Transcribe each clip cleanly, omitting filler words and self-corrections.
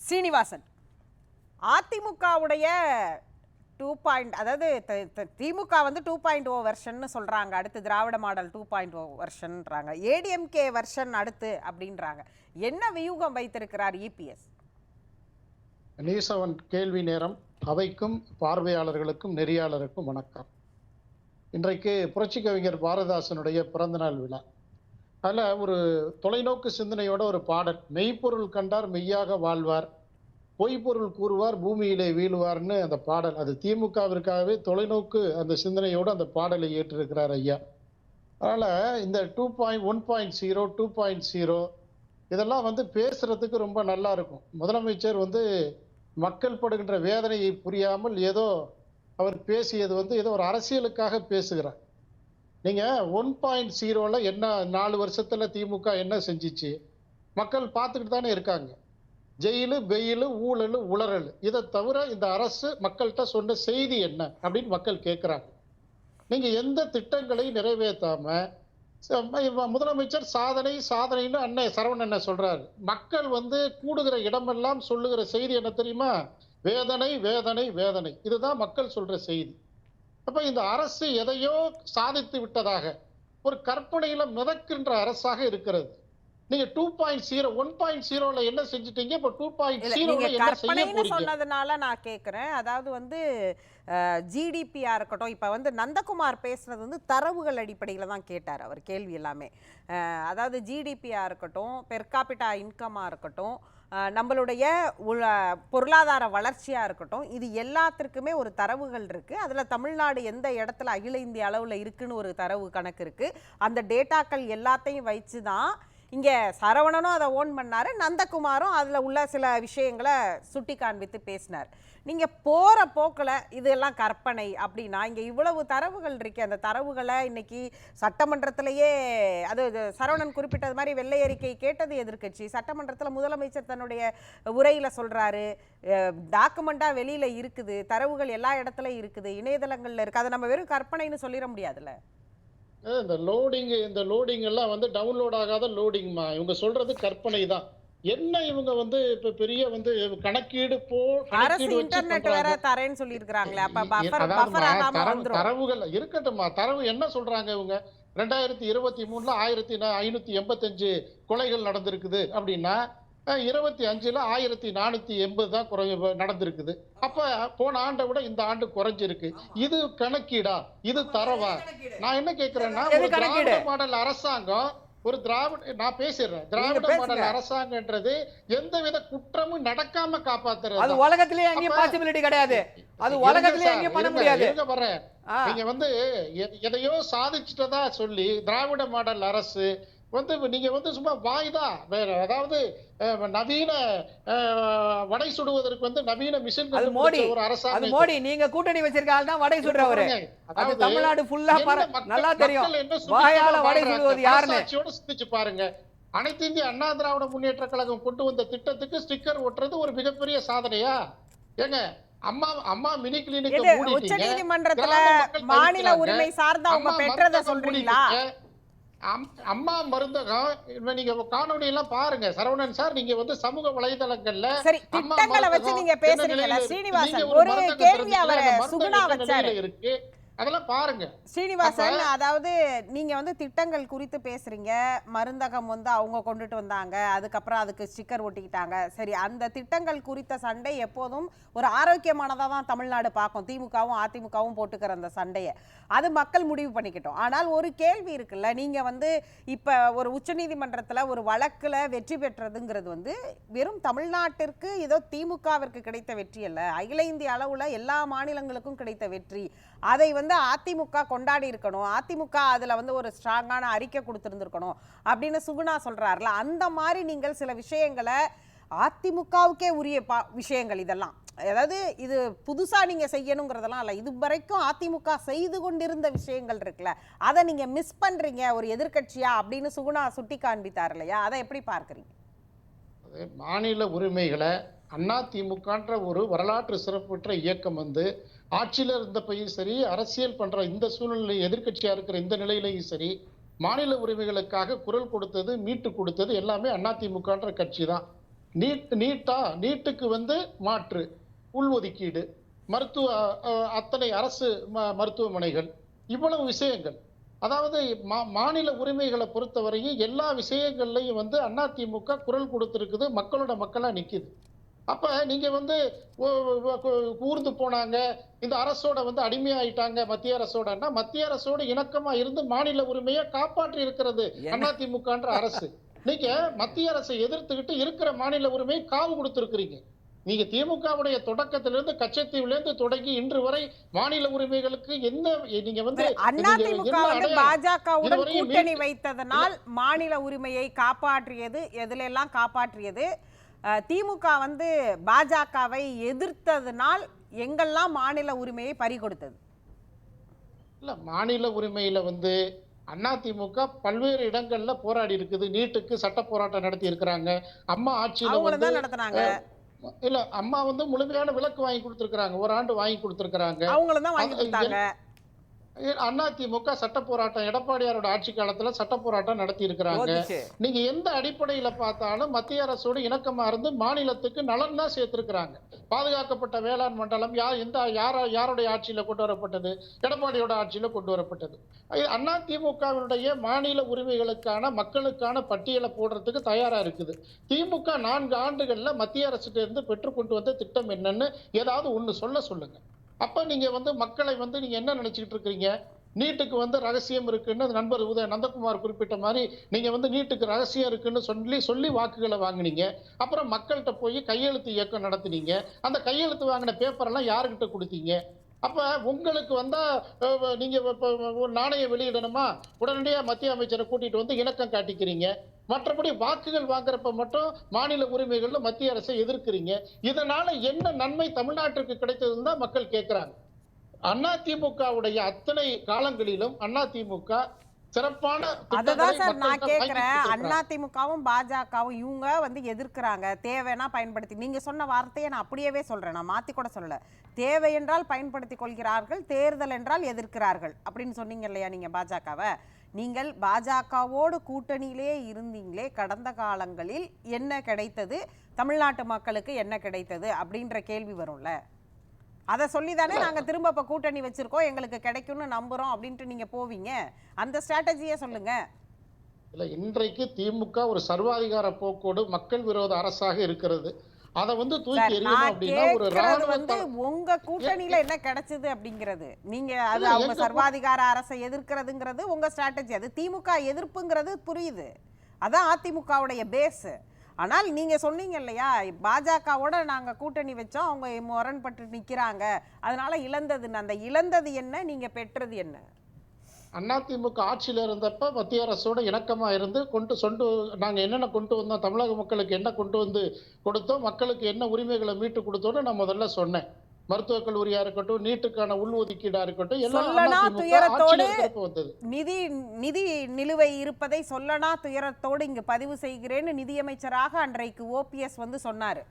ஸ்ரீனிவாசன், அதிமுகவுடைய 2 அதாவது திமுக வந்து 2.0 வெர்ஷன் சொல்றாங்க, அடுத்து திராவிட மாடல் 2.0 வெர்ஷன்ன்றாங்க, ஏடிஎம்கே வெர்ஷன் அடுத்து அப்படின்றாங்க. என்ன வியூகம் வைத்திருக்கிறார் இபிஎஸ்? நியூஸ் 7 கேள்வி நேரம். அவைக்கும் பார்வையாளர்களுக்கும் நெறியாளருக்கும் வணக்கம். இன்றைக்கு புரட்சி கவிஞர் பாரதிதாசனுடைய பிறந்தநாள் விழா. அதில் ஒரு தொலைநோக்கு சிந்தனையோட ஒரு பாடல், மெய்ப்பொருள் கண்டார் மெய்யாக வாழ்வார், பொய்ப்பொருள் கூறுவார் பூமியிலே வீழுவார்னு அந்த பாடல். அது திமுகவிற்காகவே தொலைநோக்கு அந்த சிந்தனையோடு அந்த பாடலை ஏற்றிருக்கிறார் ஐயா. அதனால் இந்த 1.0 2.0 இதெல்லாம் வந்து பேசுறதுக்கு ரொம்ப நல்லா இருக்கும். முதலமைச்சர் வந்து மக்கள் படுகின்ற வேதனையை புரியாமல் ஏதோ அவர் பேசியது வந்து ஏதோ ஒரு அரசியலுக்காக பேசுகிறார். நீங்க 1.0ல என்ன 4 வருஷத்துல திமுக என்ன செஞ்சிச்சு மக்கள் பார்த்துக்கிட்டு தானே இருக்காங்க. ஜெயிலு, பெயிலு, ஊழல், உளறல், இதை தவிர இந்த அரசு மக்கள்கிட்ட சொன்ன செய்தி என்ன அப்படின்னு மக்கள் கேட்கிறாங்க. நீங்க எந்த திட்டங்களை நிறைவேற்றாம முதலமைச்சர் சாதனை சாதனைன்னு அண்ணன் சரவணன் என்ன சொல்றாரு. மக்கள் வந்து கூடுகிற இடமெல்லாம் சொல்லுகிற செய்தி என்ன தெரியுமா? வேதனை வேதனை வேதனை. இதுதான் மக்கள் சொல்ற செய்தி. அப்ப இந்த அரசு எதையோ சாதித்து விட்டதாக ஒரு கற்பனையில மிதக்கின்ற அரசாக இருக்கிறது. நீங்க 2.0 1.0ல என்ன செஞ்சிட்டீங்க, இப்ப 2.0ல என்ன செய்ய போறீங்க சொன்னதுனால நான் கேக்குறேன். அதாவது வந்து ஜிடிபியா இருக்கட்டும், இப்ப வந்து நந்தகுமார் பேசுறது வந்து தரவுகள் அடிப்படையில தான் கேட்டார் அவர் கேள்வி எல்லாமே. அதாவது ஜிடிபியா இருக்கட்டும், பெர் கேபிட்டா இன்கமா இருக்கட்டும், நம்மளுடைய பொருளாதார வளர்ச்சியா இருக்கட்டும், இது எல்லாத்திற்குமே ஒரு தரவுகள் இருக்கு. அதுல தமிழ்நாடு எந்த இடத்துல அகில இந்திய அளவுல இருக்குன்னு ஒரு தரவு கணக்கு இருக்கு. அந்த டேட்டாக்கள் எல்லாத்தையும் வச்சுதான் இங்கே சரவணனும் அதை ஓன் பண்ணாரு, நந்தகுமாரும் அதில் உள்ள சில விஷயங்களை சுட்டி காண்பித்து பேசினார். நீங்கள் போகிற போக்கில் இதெல்லாம் கற்பனை அப்படின்னா இங்கே இவ்வளவு தரவுகள் இருக்கு. அந்த தரவுகளை இன்னைக்கு சட்டமன்றத்திலேயே, அது சரவணன் குறிப்பிட்டது மாதிரி வெள்ளை அறிக்கை கேட்டது எதிர்க்கட்சி, சட்டமன்றத்தில் முதலமைச்சர் தன்னுடைய உரையில் சொல்கிறாரு, டாக்குமெண்ட்டாக வெளியில் இருக்குது, தரவுகள் எல்லா இடத்துலையும் இருக்குது, இணையதளங்களில் இருக்குது. அதை நம்ம வெறும் கற்பனைன்னு சொல்லிட முடியாதுல்ல. இந்த லோடிங் எல்லாம் வந்து டவுன்லோட் ஆகாத லோடிங்மா. இவங்க சொல்றது கற்பனை தான். என்ன இவங்க வந்து இப்ப பெரிய வந்து கணக்கீடு இன்டர்நெட் வேற தரேன்னு சொல்லி இருக்காங்களே, அப்ப பஃபர் ஆகாம வந்துரும். தரவுகள் இருக்கட்டும்மா. தரவு என்ன சொல்றாங்க இவங்க? 2023ல 1585 கொலைகள் நடந்திருக்குது அப்படின்னா 25ல 1480 தான் நடந்திருக்குது. அப்ப போன ஆண்டை விட இந்த ஆண்டு குறைஞ்சிருக்கு. இது கணக்கீடா? இது தரவா? நான் என்ன கேட்கிறேன்னா, ஒரு திராவிட மாடல் அரசாங்கம், ஒரு நான் பேசிடுறேன், திராவிட மாடல் அரசாங்கம்ன்றது எந்தவித குற்றமும் நடக்காம காப்பாத்துறது. அது உலகத்திலேயே எங்கேயும் பாசிபிலிட்டி கிடையாது. அது உலகத்திலேயே எங்கேயும் பண்ண முடியாது. நீங்க வந்து எதையோ சாதிச்சுட்டதா சொல்லி திராவிட மாடல் அரசு வந்து நீங்க வந்து சும்மா வாய்தான் வேற. அதாவது நவீன வடை சுடுவதற்கு வந்து நவீன மிஷின் ஒரு அரசாங்கம். மோடி நீங்க கூட்டணி வச்சிருக்கால் தான் வடை சுடுறவரு. அது தமிழ்நாடு ஃபுல்லா நல்லா தெரியும். வாயால வடை சுடுவது யாருன்னு சிந்திச்சு பாருங்க. அனைத்து இந்திய அண்ணா திராவிட முன்னேற்ற கழகம் கொண்டு வந்த திட்டத்துக்கு ஸ்டிக்கர் ஒட்டுறது ஒரு மிகப்பெரிய சாதனையா? ஏங்க, அம்மா மினி கிளினிக் உச்சநீதிமன்றத்துல மாநில உரிமை சார்ந்த அவங்க பெற்றதை சொல்றீங்களா? அம்மா மருந்தகம் நீங்க காணொலி எல்லாம் பாருங்க. சரவணன் சார், நீங்க வந்து சமூக வலைதளங்கள்ல திட்டங்களை வச்சு நீங்க பேசுறீங்களா? ஸ்ரீனிவாசன் ஒரு கேள்வி அவர் சுகுணா வச்சாரு இருக்கு, அதெல்லாம் பாருங்க. ஸ்ரீனிவாசன், அதாவது நீங்க வந்து திட்டங்கள் குறித்து பேசுறீங்க, மருந்தகம் வந்து அவங்க கொண்டுட்டு வந்தாங்க, அதுக்கப்புறம் அதுக்கு ஸ்டிக்கர் ஒட்டிக்கிட்டாங்க. சரி, அந்த திட்டங்கள் குறித்த சண்டை எப்போதும் ஒரு ஆரோக்கியமானதாக தான் தமிழ்நாடு பார்க்கும். திமுகவும் அதிமுகவும் போட்டுக்கிற அந்த சண்டையை அது மக்கள் முடிவு பண்ணிக்கிட்டோம். ஆனால் ஒரு கேள்வி இருக்குல்ல, நீங்க வந்து இப்ப ஒரு உச்சநீதிமன்றத்துல ஒரு வழக்குல வெற்றி பெற்றதுங்கிறது வந்து வெறும் தமிழ்நாட்டிற்கு ஏதோ திமுகவிற்கு கிடைத்த வெற்றி அல்ல, அகில இந்திய அளவுல எல்லா மாநிலங்களுக்கும் கிடைத்த வெற்றி. அதை வந்து அதிமுக கொண்டாடி இருக்கணும், அதிமுக அதுல வந்து ஒரு ஸ்ட்ராங்கான அறிக்கை கொடுத்திருந்திருக்கணும் அப்படின்னு சுகுணா சொல்றாருல. அந்த மாதிரி நீங்கள் சில விஷயங்களை, அதிமுகவுக்கே உரிய விஷயங்கள் இதெல்லாம், அதாவது இது புதுசா நீங்க செய்யணுங்கிறதெல்லாம் இல்ல, இது வரைக்கும் அதிமுக செய்து கொண்டிருந்த விஷயங்கள் இருக்குல்ல, அதை நீங்க மிஸ் பண்றீங்க ஒரு எதிர்கட்சியா அப்படின்னு சுகுணா சுட்டி காண்பித்தார் இல்லையா? அதை எப்படி பார்க்கறீங்க? மாநில உரிமைகளை அதிமுகன்ற ஒரு வரலாற்று சிறப்புற்ற இயக்கம் வந்து ஆட்சியில் இருந்தப்பையும் சரி, அரசியல் பண்ற இந்த சூழ்நிலை எதிர்கட்சியா இருக்கிற இந்த நிலையிலையும் சரி, மாநில உரிமைகளுக்காக குரல் கொடுத்தது, மீட்டு கொடுத்தது எல்லாமே அதிமுகன்ற கட்சி தான். நீட்டுக்கு வந்து மாற்று உள்ஒதுக்கீடு, மருத்துவ அத்தனை அரசு மருத்துவமனைகள், இவ்வளவு விஷயங்கள். அதாவது மாநில உரிமைகளை பொறுத்தவரையும் எல்லா விஷயங்கள்லையும் வந்து அதிமுக குரல் கொடுத்திருக்குது, மக்களோட மக்களா நிக்குது. அப்ப நீங்க வந்து ஊர்ந்து போனாங்க, இந்த அரசோட வந்து அடிமையாயிட்டாங்க மத்திய அரசோடன்னா, மத்திய அரசோட இணக்கமா இருந்து மாநில உரிமையை காப்பாற்றி இருக்கிறது அதிமுகன்ற அரசு. நீங்க மத்திய அரசை எதிர்த்துக்கிட்டு இருக்கிற மாநில உரிமையை காவு கொடுத்திருக்கிறீங்க. நீங்க திமுகவுடைய தொடக்கத்திலிருந்து கச்சத்தீவிலிருந்து தொடங்கி இன்று வரை மாநில உரிமைகளுக்கு என்ன நீங்க வந்து அதிமுக வந்து பாஜகவுடன் கூட்டணி வைத்ததனால் மாநில உரிமையை காப்பாற்றியது, எதுல எல்லாம் காப்பாற்றியது. திமுக வந்து பாஜகவை எதிர்த்ததனால் எங்கெல்லாம் மாநில உரிமையை பறிகொடுத்தது? இல்ல, மாநில உரிமையில வந்து அதிமுக பல்வேறு இடங்கள்ல போராடி இருக்குது. நீட்டுக்கு சட்ட போராட்டம் நடத்தி இருக்கிறாங்க. அம்மா ஆட்சியில வந்து நடத்தினாங்க. இல்ல, அம்மா வந்து முழுமையான விலக்கு வாங்கி கொடுத்திருக்காங்க, ஒரு ஆண்டு வாங்கி கொடுத்திருக்காங்க. அவங்களும் தான் வாங்கி கொடுத்தாங்க. அதிமுக சட்ட போராட்டம், எடப்பாடியாரோட ஆட்சி காலத்துல சட்ட போராட்டம் நடத்தி இருக்கிறாங்க. நீங்க எந்த அடிப்படையில பார்த்தாலும் மத்திய அரசோடு இணக்கமா இருந்து மாநிலத்துக்கு நலன் தான் சேர்த்திருக்கிறாங்க. பாதுகாக்கப்பட்ட வேளாண் மண்டலம் யாருடைய ஆட்சியில கொண்டு வரப்பட்டது? எடப்பாடியோட ஆட்சியில கொண்டு வரப்பட்டது. அதிமுகவினுடைய மாநில உரிமைகளுக்கான மக்களுக்கான பட்டியலை போடுறதுக்கு தயாரா இருக்குது. திமுக 4 ஆண்டுகள்ல மத்திய அரசுகிட்ட இருந்து பெற்றுக்கொண்டு வந்த திட்டம் என்னன்னு ஏதாவது ஒண்ணு சொல்லுங்க. அப்ப நீங்க வந்து மக்களை வந்து நீங்க என்ன நினைச்சுக்கிட்டு இருக்கீங்க? நீட்டுக்கு வந்து ரகசியம் இருக்குன்னு நண்பர் நந்தகுமார் குறிப்பிட்ட மாதிரி நீங்க வந்து நீட்டுக்கு ரகசியம் இருக்குன்னு சொல்லி வாக்குகளை வாங்கினீங்க. அப்புறம் மக்கள்கிட்ட போய் கையெழுத்து இயக்கம் நடத்தினீங்க. அந்த கையெழுத்து வாங்கின பேப்பர் எல்லாம் யாருக்கிட்ட கொடுத்தீங்க? அப்ப உங்களுக்கு வந்தா நீங்க ஒரு நாணயம் வெளியிடணுமா, உடனடியா மத்திய அமைச்சரை கூட்டிட்டு வந்து இணக்கம் காட்டிக்கிறீங்க. மற்றபடி வாக்குகள் வாங்குறப்ப மட்டும் மாநில உரிமைகள்ல மத்திய அரசை எதிர்க்கிறீங்க. இதனால என்ன நன்மை தமிழ்நாட்டிற்கு கிடைத்ததுன்னு தான் மக்கள் கேட்கிறாங்க. அதிமுகவுடைய அத்தனை காலங்களிலும் அதிமுக சிறப்பான அததான் சார் நான் கேக்குறேன். அதிமுகவும் பாஜகவும் இவங்க வந்து எதிர்க்கிறாங்க. தேவைன்னா பயன்படுத்தி, நீங்க சொன்ன வார்த்தையை நான் அப்படியே சொல்றேன், நான் மாத்தி கூட சொல்லல. தேவை என்றால் பயன்படுத்திக் கொள்கிறார்கள், தேர்தல் என்றால் எதிர்க்கிறார்கள் அப்படின்னு சொன்னீங்க இல்லையா நீங்க பாஜகவை? நீங்கள் பாஜகவோடு கூட்டணியிலே இருந்தீங்களே, கடந்த காலங்களில் என்ன கிடைத்தது, தமிழ்நாட்டு மக்களுக்கு என்ன கிடைத்தது அப்படின்ற கேள்வி வரும்ல. அதை சொல்லிதானே நாங்க திரும்ப இப்ப கூட்டணி வச்சிருக்கோம், எங்களுக்கு கிடைக்கும்னு நம்புறோம் அப்படின்ட்டு நீங்க போவீங்க. அந்த ஸ்ட்ராட்டஜியை சொல்லுங்க. இல்ல, இன்றைக்கு திமுக ஒரு சர்வாதிகார போக்கோடு மக்கள் விரோத அரசாக இருக்கிறது. அத வந்து தூக்கி எறியணும் அப்படின்னா ஒரு ராணுவ வந்து உங்க கூட்டணியில என்ன கிடைச்சது அப்படிங்கிறது. நீங்க அது அவங்க சர்வாதிகார அரசை எதிர்க்கிறதுங்கிறது உங்க ஸ்ட்ராட்டஜி. அது திமுக எதிர்ப்புங்கிறது புரியுது, அதான் அதிமுகவுடைய பேஸ். ஆனால் நீங்க சொன்னீங்க இல்லையா, பாஜகவோட நாங்க கூட்டணி வச்சோம், அவங்க முரண்பட்டு நிக்கிறாங்க, அதனால இழந்ததுன்னு. அந்த இழந்தது என்ன, நீங்க பெற்றது என்ன? அதிமுக ஆட்சியில இருந்தப்ப மத்திய அரசோட இணக்கமா இருந்து நாங்க என்னென்ன கொண்டு வந்தோம், தமிழக மக்களுக்கு என்ன கொண்டு வந்து கொடுத்தோம், மக்களுக்கு என்ன உரிமைகளை மீட்டு கொடுத்தோம்னு நான் முதல்ல சொன்னேன். மருத்துவக் கல்லூரியா இருக்கட்டும், நீட்டுக்கான உள்ஒதுக்கீடா இருக்கட்டும், நிதி நிலுவை இருப்பதை சொல்லனா துயரத்தோடு இங்கு பதிவு செய்கிறேன்னு நிதியமைச்சராக அன்றைக்கு ஓபிஎஸ் வந்து சொன்னாரு.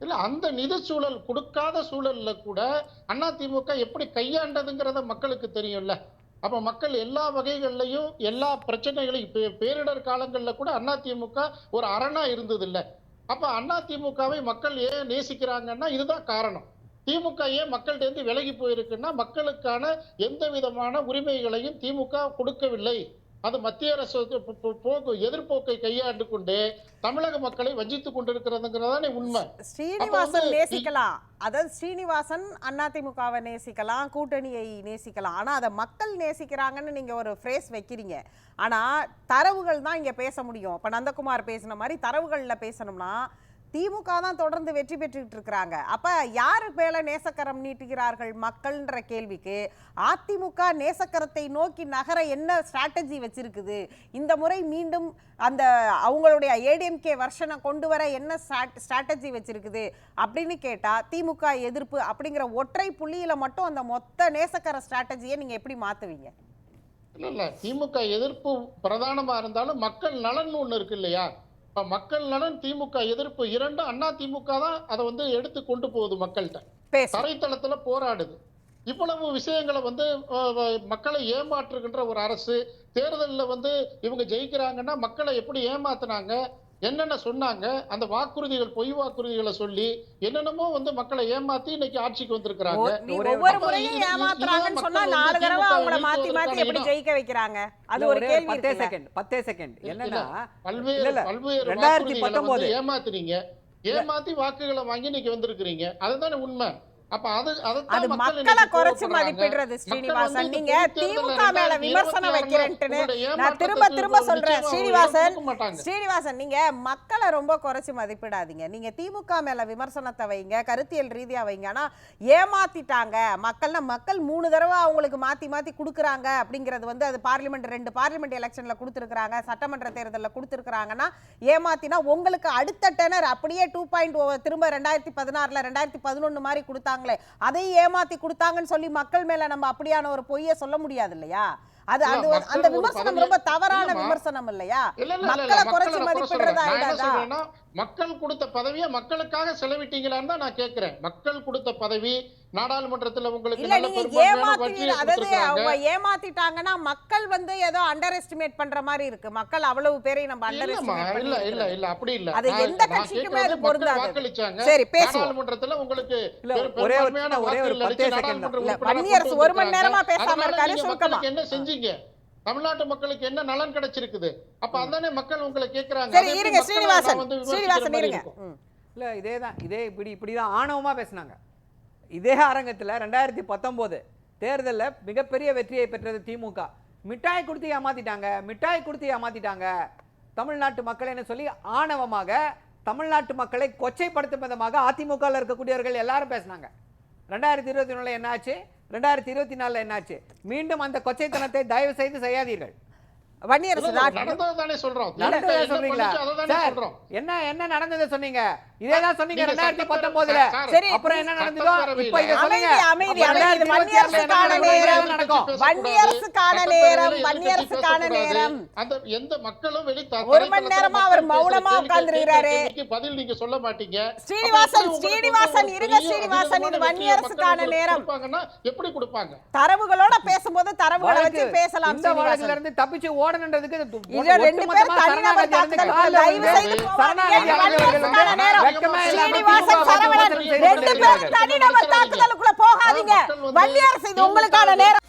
இல்ல, அந்த நிதி சூழல் கொடுக்காத சூழல்ல கூட அதிமுக எப்படி கையாண்டதுங்கிறத மக்களுக்கு தெரியும்ல. அப்ப மக்கள் எல்லா வகைகள்லையும் எல்லா பிரச்சனைகளையும் பேரிடர் காலங்கள்ல கூட அதிமுக ஒரு அரணா இருந்தது இல்ல. அப்ப அதிமுகவை மக்கள் ஏன் நேசிக்கிறாங்கன்னா இதுதான் காரணம். திமுக ஏன் மக்கள்கிட்ட இருந்து விலகி போயிருக்குன்னா மக்களுக்கான எந்த விதமான உரிமைகளையும் திமுக கொடுக்கவில்லை. அது மத்திய அரசு எதிர்ப்போக்கை கையாண்டு கொண்டு தமிழக மக்களை வஞ்சித்துக் கொண்டிருக்கிறதுங்கிறதானே உண்மை. ஸ்ரீனிவாசன் நேசிக்கலாம், அதாவது ஸ்ரீனிவாசன் அதிமுகவை நேசிக்கலாம், கூட்டணியை நேசிக்கலாம், ஆனா அதை மக்கள் நேசிக்கிறாங்கன்னு நீங்க ஒரு ஃப்ரேஸ் வைக்கிறீங்க. ஆனா தரவுகள் தான் இங்க பேச முடியும். இப்ப நந்தகுமார் பேசின மாதிரி தரவுகள்ல பேசணும்னா திமுக தான் தொடர்ந்து வெற்றி பெற்றுட்டு இருக்கிறாங்க. அப்ப யாரு மேல நேசக்கரம் நீட்டுகிறார்கள் மக்கள்ன்ற கேள்விக்கு அதிமுக நேசக்கரத்தை நோக்கி நகர என்ன ஸ்ட்ராட்டஜி வச்சிருக்குது, இந்த முறை மீண்டும் அந்த அவங்களுடைய ஏடிஎம்கே வெர்ஷனை கொண்டு வர என்ன ஸ்ட்ராட்டஜி வச்சிருக்குது அப்படின்னு கேட்டா திமுக எதிர்ப்பு அப்படிங்கிற ஒற்றை புள்ளியில மட்டும் அந்த மொத்த நேசக்கர ஸ்ட்ராட்டஜியை நீங்க எப்படி மாத்துவீங்க? இல்ல, திமுக எதிர்ப்பு பிரதானமா இருந்தாலும் மக்கள் நலன் ஒண்ணு இருக்கு இல்லையா? மக்கள் நலன் திமுக எதிர்ப்பு இரண்டும் அதிமுக தான் அதை வந்து எடுத்து கொண்டு போகுது மக்கள்கிட்ட, தரைத்தளத்துல போராடுது. இவ்வளவு விஷயங்களை வந்து மக்களை ஏமாற்றுகின்ற ஒரு அரசு தேர்தலில் வந்து இவங்க ஜெயிக்கிறாங்கன்னா மக்களை எப்படி ஏமாத்தினாங்க, என்னென்ன சொன்னாங்க, அந்த வாக்குறுதிகள் பொய் வாக்குறுதிகளை சொல்லி என்னென்னமோ வந்து மக்களை ஏமாத்தி இன்னைக்கு ஆட்சிக்கு வந்திருக்கிறாங்க. ஒவ்வொரு முறையும் ஏமாத்துறாங்கன்னு சொன்னா 4 தடவை அவங்கள மாத்தி மாத்தி எப்படி ஜெயிக்க வைக்கிறாங்க? அது ஒரு கேள்வி. 10 செகண்ட் என்னன்னா பல்வேறு வாக்குறுதிகளை வந்து ஏமாத்துறீங்க, ஏமாத்தி வாக்குகளை வாங்கி இன்னைக்கு வந்திருக்கிறீங்க. அதுதானே உண்மை. அப்ப அது மக்களை குறைச்சு மதிப்பிடுறது ஸ்ரீனிவாசன். நீங்க திமுக மேல விமர்சனம் வைக்கிறேன்ட்டு நான் திரும்ப சொல்றேன் ஸ்ரீனிவாசன், நீங்க மக்களை ரொம்ப குறைச்சு மதிப்பிடாதீங்க. நீங்க திமுக மேல விமர்சனத்தை வைங்க, கருத்தியல் ரீதியா வைங்க. ஆனா ஏமாத்திட்டாங்க மக்கள் 3 தடவை அவங்களுக்கு மாத்தி மாத்தி கொடுக்குறாங்க அப்படிங்கிறது வந்து அது பார்லிமெண்ட் 2 பார்லிமெண்ட் எலெக்ஷன்ல கொடுத்துருக்காங்க, சட்டமன்ற தேர்தலில் கொடுத்துருக்காங்கன்னா ஏமாத்தினா உங்களுக்கு அடுத்த டெனர் அப்படியே 2.0 திரும்ப 2016 2011 மாதிரி கொடுத்தாங்க, அதை ஏமாத்தி கொடுத்தாங்கன்னு சொல்லி மக்கள் மேல நம்ம அப்படியான ஒரு பொய்யை சொல்ல முடியாது இல்லையா? அது அந்த விமர்சனம் ரொம்ப தவறான விமர்சனம் இல்லையா? மக்களை குறைச்சு மதிப்பிடுறதா இல்லையா? மக்கள் கொடுத்த பதவியை மக்களுக்காக செலவிட்டீங்களான்னு தான் நான் கேட்கிறேன். மக்கள் கொடுத்த பதவி நாடாளுமன்றத்துல உங்களுக்கு இல்ல, நீங்க அவங்க ஏமாத்திட்டாங்கன்னா மக்கள் வந்து ஏதோ அண்டர் எஸ்டிமேட் பண்ற மாதிரி இருக்கு. மக்கள் அவ்வளவு பேரை நம்ம அண்டர் எஸ்டிமேட் பண்ணி இல்ல அப்படி இல்ல. அது எந்த கட்சிக்குமே அது பொருந்தாது. வாக்களிச்சாங்க. சரி, பேசுவோம். நாடாளுமன்றத்துல உங்களுக்கு ஒரே ஒரு 10 செகண்ட் வன்னியரசு 1 மணி நேரமா பேசாம இருக்காரு. சுருக்கமா என்ன செஞ்சீங்க? தமிழ்நாட்டு மக்களுக்கு என்ன நலன் கிடைச்சிருக்குது? அப்ப அதானே மக்கள் உங்களை கேக்குறாங்க. சரி, இருங்க ஸ்ரீனிவாசன் இருங்க. இல்ல இதே இப்படிதான் ஆணவமா பேசினாங்க. இதே அரங்கத்துல 2019 தேர்தலில் மிகப்பெரிய வெற்றியை பெற்றது திமுக. மிட்டாய் கொடுத்து ஏமாத்திட்டாங்க தமிழ்நாட்டு மக்கள் என்ன சொல்லி ஆணவமாக தமிழ்நாட்டு மக்களை கொச்சைப்படுத்தும் விதமாக அதிமுகவில் இருக்கக்கூடியவர்கள் எல்லாரும் பேசினாங்க. 2021 என்ன ஆச்சு, 2024 என்னாச்சு? மீண்டும் அந்த கொச்சைத்தனத்தை தயவு செய்து செய்யாதீர்கள். வன்னியரசு என்ன நடந்தது சொன்னீங்க? இதேதான் சொன்னீங்க 2019. அப்புறம் என்ன நடந்ததோ இப்ப இத சொல்லுங்க. வன்னியரசுக்கான நேரம் அந்த எந்த மக்களும் வெளி 1 மணி நேரமா அவர் மௌனமா உட்கார்ந்திருக்கிறாரு. பதில் நீங்க சொல்ல மாட்டீங்க. ஸ்ரீனிவாசன் இருங்க. ஸ்ரீனிவாசன், இது வன்னியரசுக்கான நேரம். எப்படி கொடுப்பாங்க? தரவுகளோட பேசும்போது தரவுகளை வச்சு பேசலாம். இந்த வழக்குல இருந்து தப்பிச்சு ஓடணும்ன்றதுக்கு இது 2 பேர் தனிநபர் தாக்குதல். தயவு செய்து வன்னியரசுக்கான நேரம். ஸ்ரீனிவாசன், சரவணன் 2 பேர் தனிநபர் தாக்குதலுக்குள்ள போகாதீங்க. வன்னியரசு, இது உங்களுக்கான நேரம்.